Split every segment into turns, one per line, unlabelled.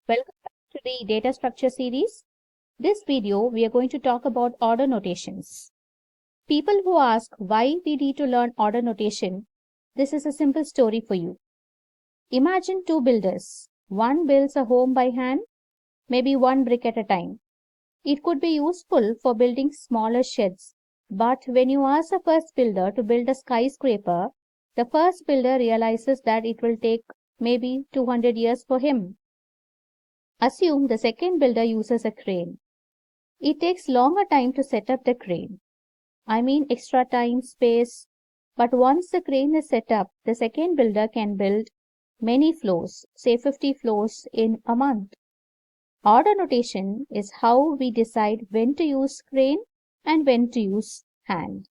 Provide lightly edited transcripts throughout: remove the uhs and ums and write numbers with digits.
Welcome back to the data structure series. This video, we are going to talk about order notations. People who ask why we need to learn order notation, this is a simple story for you. Imagine two builders. One builds a home by hand, maybe one brick at a time. It could be useful for building smaller sheds, but when you ask the first builder to build a skyscraper, the first builder realizes that it will take maybe 200 years for him. Assume the second builder uses a crane. It takes longer time to set up the crane. I mean extra time, space. But once the crane is set up, the second builder can build many floors, say 50 floors in a month. Order notation is how we decide when to use crane and when to use hand.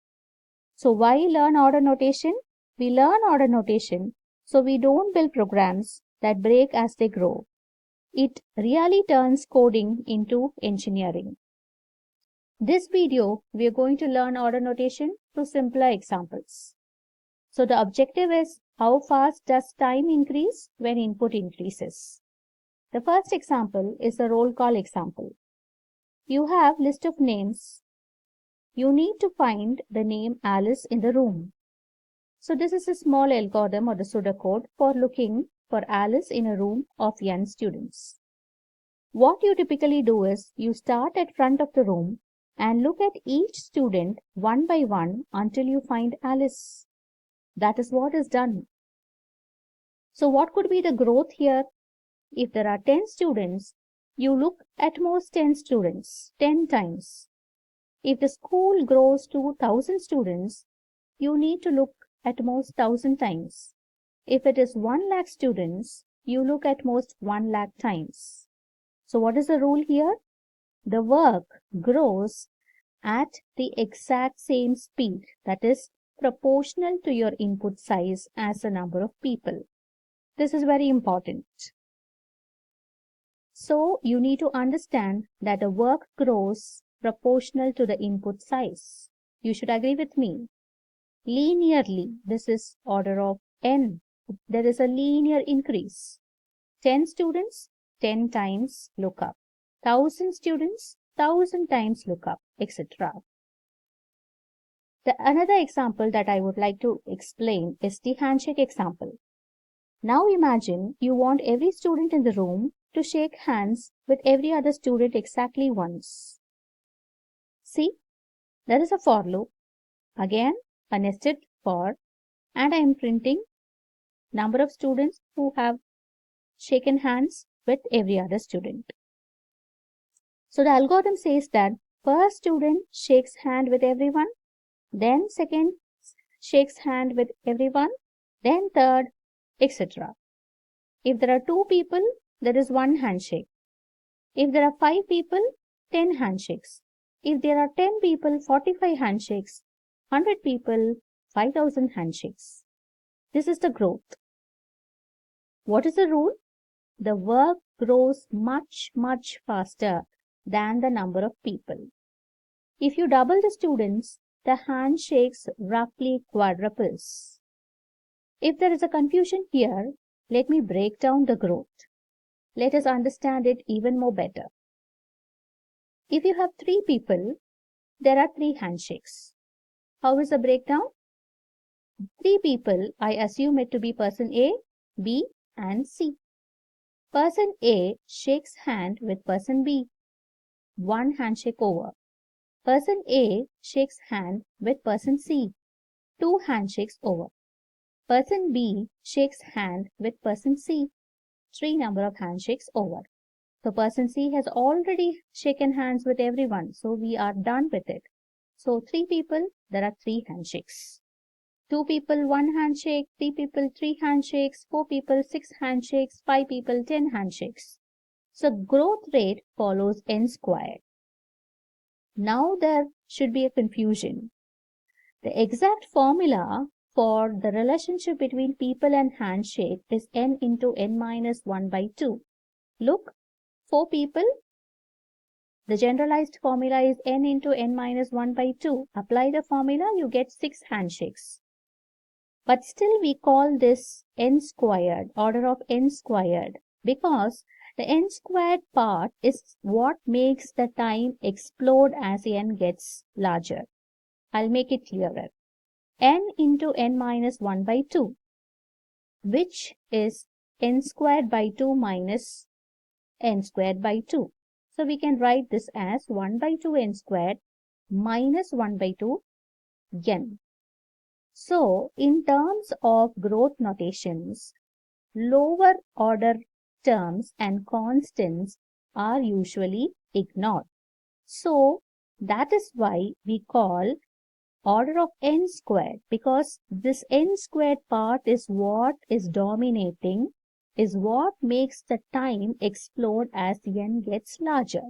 So why learn order notation? We learn order notation so we don't build programs that break as they grow. It really turns coding into engineering. This video, we are going to learn order notation through simpler examples. So the objective is how fast does time increase when input increases. The first example is the roll call example. You have list of names. You need to find the name Alice in the room. So this is a small algorithm or the pseudocode for looking for Alice in a room of n students. What you typically do is you start at front of the room and look at each student one by one until you find Alice. That is what is done. So what could be the growth here? If there are 10 students, you look at most 10 students 10 times. If the school grows to 1,000 students, you need to look at most 1,000 times. If it is 1 lakh students, you look at most 1 lakh times. So what is the rule here? The work grows at the exact same speed, that is proportional to your input size as the number of people. This is very important. So you need to understand that the work grows proportional to the input size. You should agree with me. Linearly, this is order of n. There is a linear increase. 10 students, 10 times lookup. 1,000 students, 1,000 times lookup, etc. Another example that I would like to explain is the handshake example. Now imagine you want every student in the room to shake hands with every other student exactly once. See, there is a for loop. Again, a nested for, and I am printing number of students who have shaken hands with every other student. So the algorithm says that first student shakes hand with everyone, then second shakes hand with everyone, then third, etc. If there are 2 people, there is 1 handshake. If there are 5 people, 10 handshakes. If there are 10 people, 45 handshakes. 100 people, 5,000 handshakes. This is the growth. What is the rule? The work grows much, much faster than the number of people. If you double the students, the handshakes roughly quadruples. If there is a confusion here, let me break down the growth. Let us understand it even more better. If you have 3 people, there are 3 handshakes. How is the breakdown? 3 people, I assume it to be person A, B, and C. Person A shakes hand with person B. 1 handshake over. Person A shakes hand with person C. 2 handshakes over. Person B shakes hand with person C. 3 number of handshakes over. So person C has already shaken hands with everyone. So we are done with it. So 3 people, there are 3 handshakes. 2 people, 1 handshake. 3 people, 3 handshakes. 4 people, 6 handshakes. 5 people, 10 handshakes. So growth rate follows n squared. Now there should be a confusion. The exact formula for the relationship between people and handshake is n into n minus 1 by 2. Look, 4 people. The generalized formula is n into n minus 1 by 2. Apply the formula, you get 6 handshakes. But still we call this n squared, order of n squared, because The n squared part is what makes the time explode as n gets larger. I'll make it clearer. N into n minus 1 by 2, which is n squared by 2 minus n squared by 2. So we can write this as 1 by 2 n squared minus 1 by 2 n. So in terms of growth notations, lower order terms and constants are usually ignored. So that is why we call order of n squared, because this n squared part is what is dominating, is what makes the time explode as n gets larger.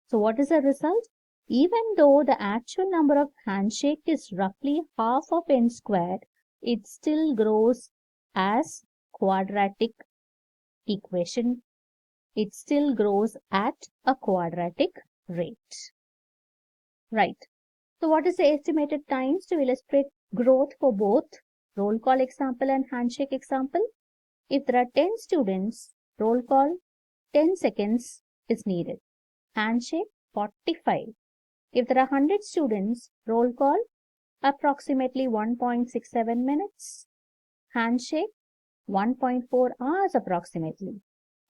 So what is the result? Even though the actual number of handshake is roughly half of n squared, it still grows as quadratic equation. It still grows at a quadratic rate. Right. So what is the estimated times to illustrate growth for both roll call example and handshake example? If there are 10 students, roll call 10 seconds is needed. Handshake 45. If there are 100 students, roll call approximately 1.67 minutes. Handshake 1.4 hours approximately.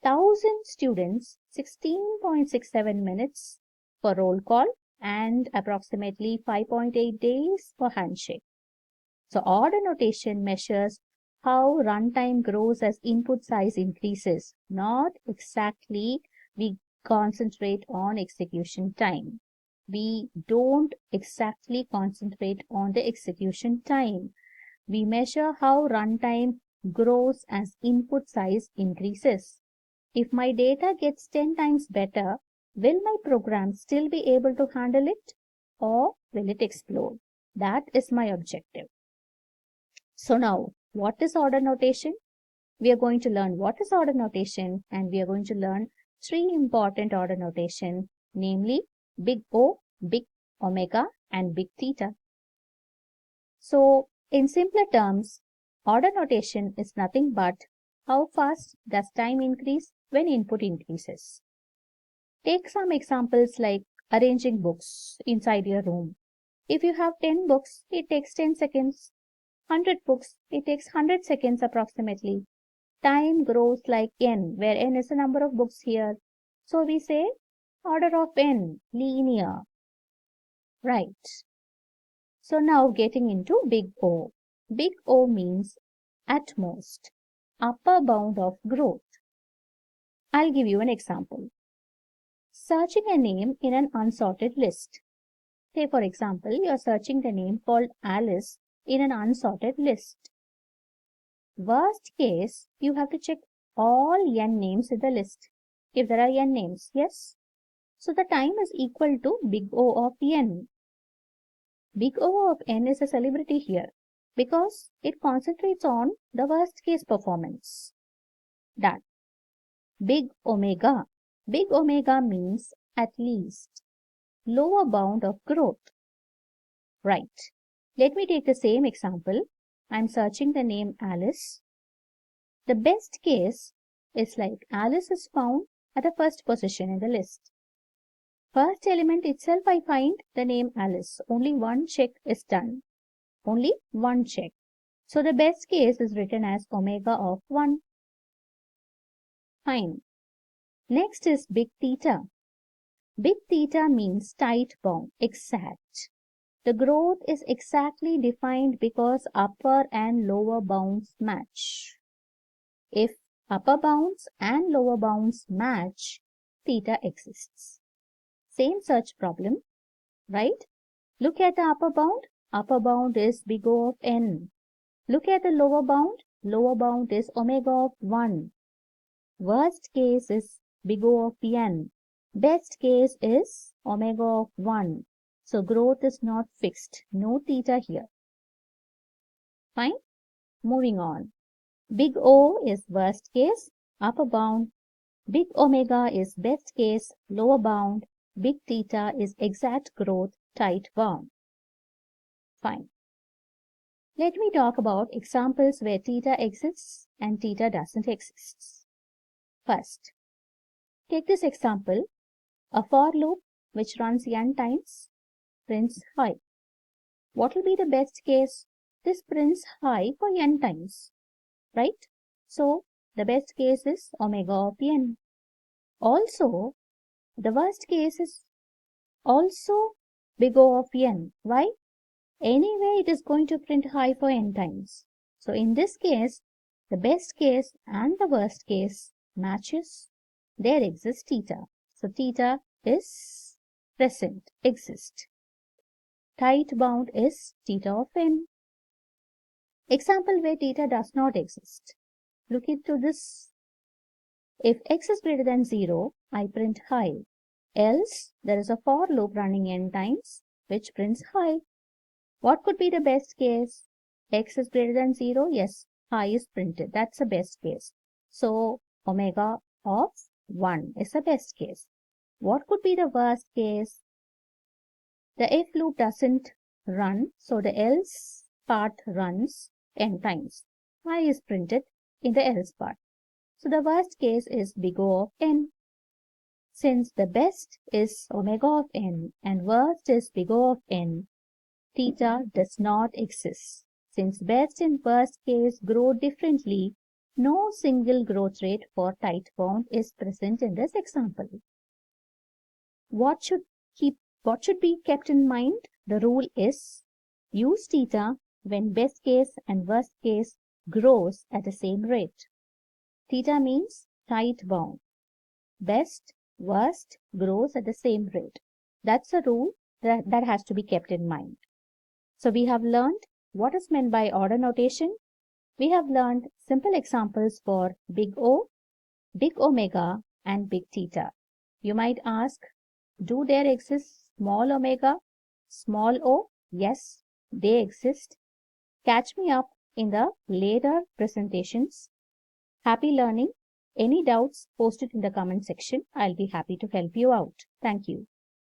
1000 students, 16.67 minutes for roll call and approximately 5.8 days for handshake. So order notation measures how runtime grows as input size increases, not exactly we concentrate on execution time. We don't exactly concentrate on the execution time. We measure how runtime grows as input size increases. If my data gets 10 times better, will my program still be able to handle it, or will it explode? That is my objective. So now, what is order notation? We are going to learn what is order notation, and we are going to learn three important order notation, namely big O, big omega, and big theta. So in simpler terms, order notation is nothing but how fast does time increase when input increases. Take some examples like arranging books inside your room. If you have 10 books, it takes 10 seconds. 100 books, it takes 100 seconds approximately. Time grows like n, where n is the number of books here. So we say order of n, linear. Right. So now getting into big O. Big O means at most, upper bound of growth. I'll give you an example. Searching a name in an unsorted list. Say for example, you are searching the name called Alice in an unsorted list. Worst case, you have to check all n names in the list. If there are n names, yes. So the time is equal to big O of n. Big O of n is a celebrity here because it concentrates on the worst case performance. Done. Big omega. Big omega means at least, lower bound of growth. Right. Let me take the same example. I'm searching the name Alice. The best case is like Alice is found at the first position in the list. First element itself I find the name Alice. Only one check is done. Only one check. So the best case is written as omega of 1. Fine. Next is big theta. Big theta means tight bound, exact. The growth is exactly defined because upper and lower bounds match. If upper bounds and lower bounds match, theta exists. Same search problem, right? Look at the upper bound. Upper bound is big O of n. Look at the lower bound. Lower bound is omega of 1. Worst case is big O of n. Best case is omega of 1. So growth is not fixed. No theta here. Fine. Moving on. Big O is worst case, upper bound. Big omega is best case, lower bound. Big theta is exact growth, tight bound. Fine. Let me talk about examples where theta exists and theta doesn't exist. First, Take this example. A for loop which runs n times prints hi. What will be the best case? This prints hi for n times, right? So the best case is omega of n. Also, the worst case is also big O of n. Why? Anyway, it is going to print hi for n times. So in this case, the best case and the worst case matches. There exists theta. So theta is present, exist. Tight bound is theta of n. Example where theta does not exist. Look into this. If x is greater than 0, I print hi. Else, there is a for loop running n times, which prints hi. What could be the best case? X is greater than 0, yes, hi is printed. That's the best case. So, omega of 1 is the best case. What could be the worst case? The if loop doesn't run, so the else part runs n times. Hi is printed in the else part. So the worst case is big O of n. Since the best is omega of n and worst is big O of n, theta does not exist. Since best and worst case grow differently, no single growth rate for tight bound is present in this example. What should be kept in mind? The rule is use theta when best case and worst case grows at the same rate. Theta means tight bound. Best, worst grows at the same rate. That's a rule that has to be kept in mind. So we have learned what is meant by order notation. We have learned simple examples for big O, big omega, and big theta. You might ask, do there exist small omega, small o? Yes, they exist. Catch me up in the later presentations. Happy learning. Any doubts, post it in the comment section. I'll be happy to help you out. Thank you.